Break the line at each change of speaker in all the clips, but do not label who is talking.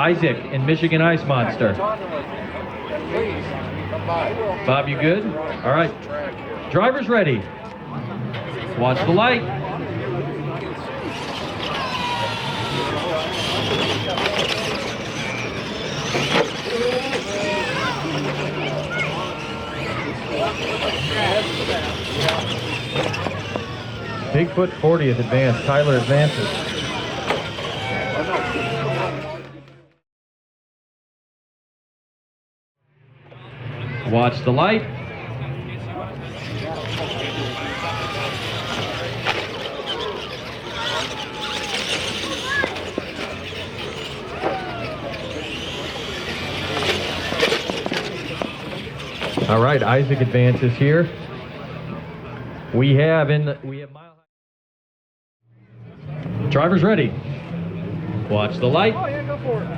Isaac in Michigan Ice Monster. Bob, you good? All right. Drivers ready. Watch the light. Bigfoot 40th advance. Tyler advances. Watch the light. All right, Isaac advances here. We have mile high. Drivers ready. Watch the light.
Oh yeah, go for it.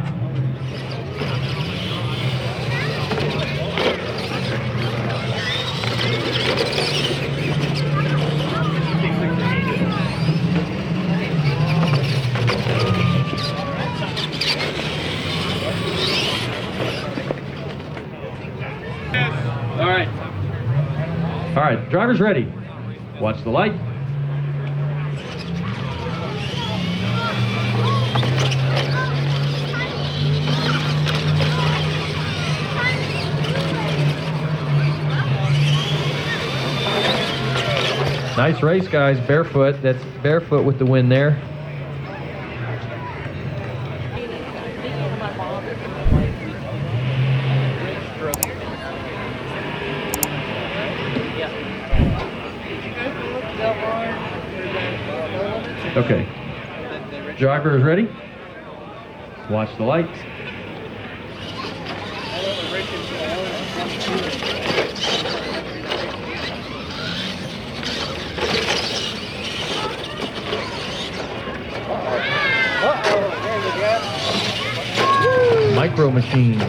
All right, drivers ready. Watch the light. Nice race, guys. Barefoot. That's Barefoot with the win there. Okay. Driver is ready. Watch the lights. Micro machines.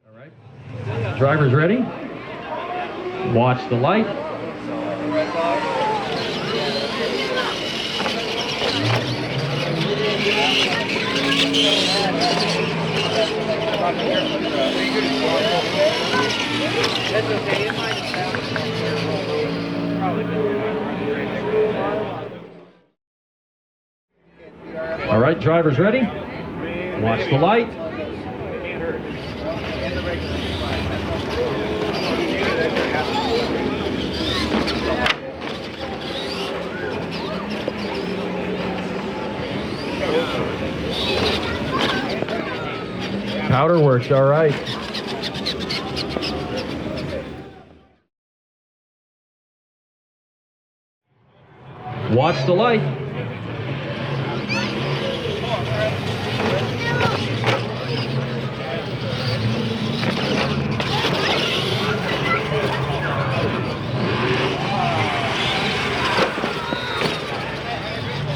All right. Driver's ready. Watch the light. All right, drivers ready? Watch the light. Powder works, all right. Watch the light.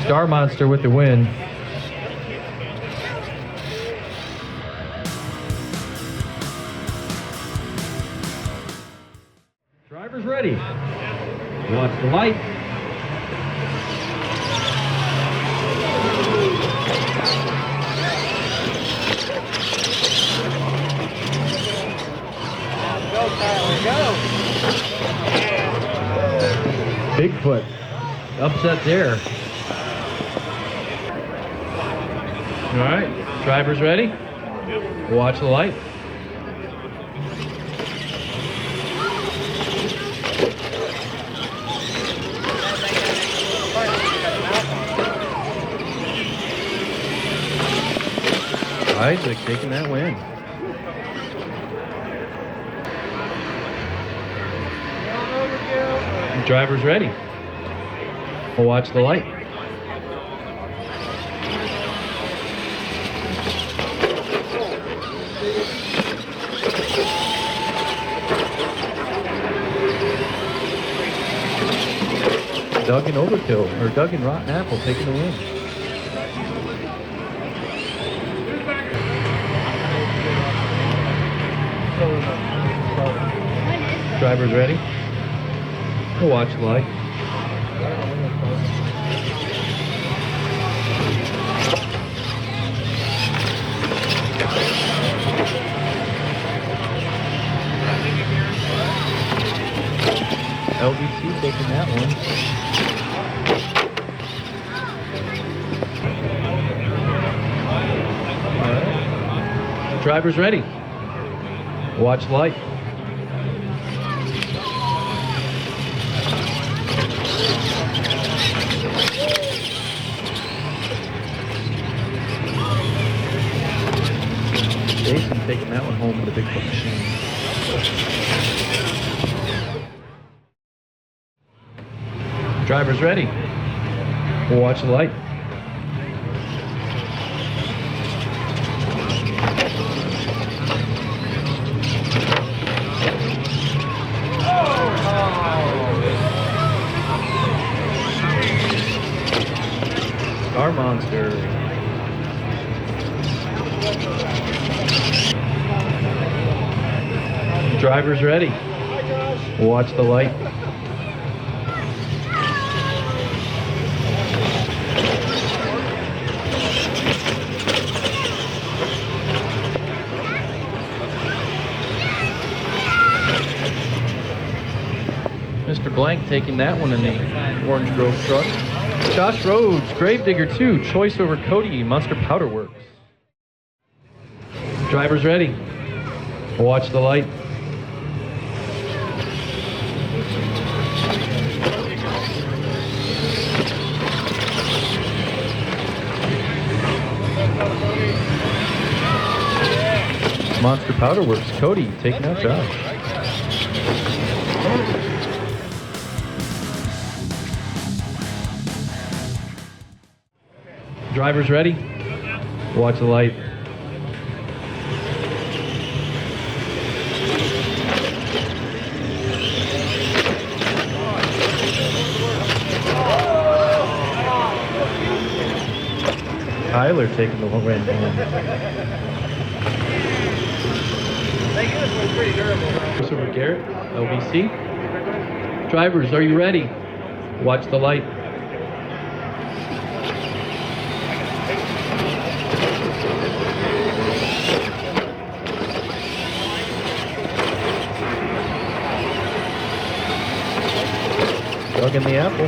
Star Monster with the win. Drivers ready. Watch the light.
Go, Tyler, go.
Bigfoot. Upset there. All right. Drivers ready. Watch the light. Isaac taking that win. Driver's ready. We'll watch the light. Doug and Overkill, or Doug and Rotten Apple taking the win. Driver's ready. We'll watch the light. Drivers ready. Watch light. Jason taking that one home with a BIGFOOT machine. Drivers ready. Watch the light. Our monster. Drivers ready. Watch the light. Mr. Blank taking that one in the Orange Grove truck. Josh Rhodes, Gravedigger 2, choice over Cody, Monster Powder Works. Drivers ready. Watch the light. Monster Powder Works, Cody taking out Josh. Drivers ready? Watch the light. Tyler taking the win home.
Pretty durable.
Over Garrett, LBC. Drivers, are you ready? Watch the light. Dug in the apple.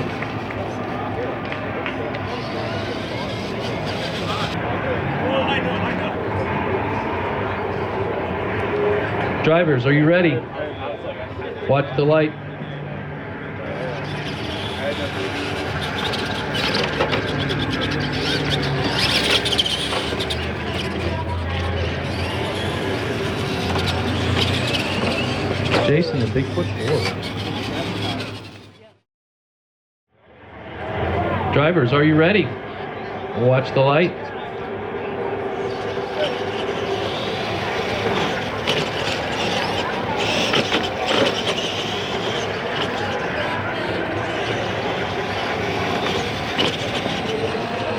Drivers, are you ready? Watch the light. Jason, the BIGFOOT 4. Drivers, are you ready? Watch the light.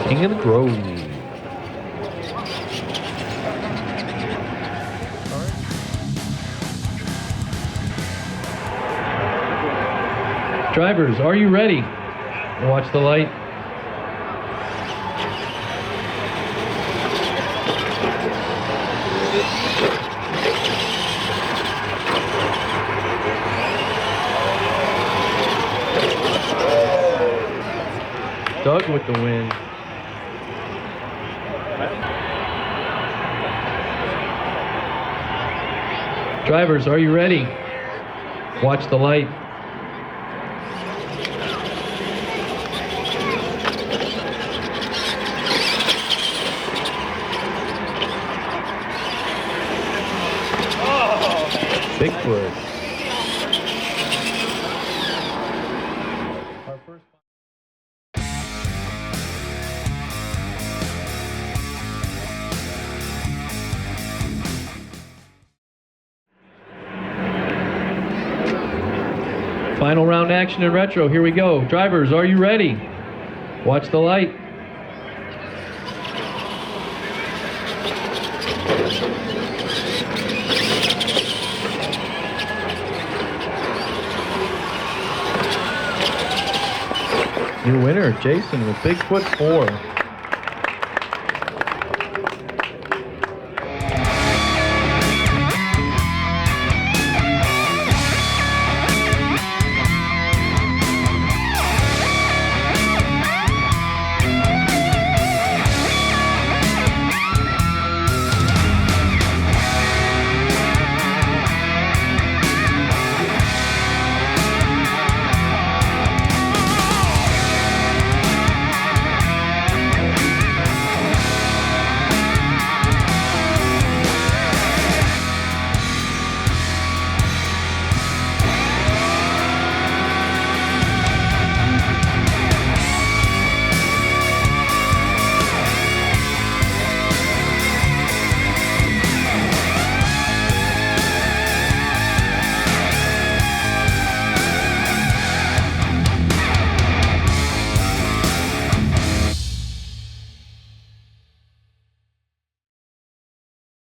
King of the Grove. Drivers, are you ready? Watch the light. Doug with the win. Drivers, are you ready? Watch the light. BIGFOOT. Our first final round action in retro. Here we go. Drivers, are you ready? Watch the light. Your winner, Jason, with BIGFOOT 4.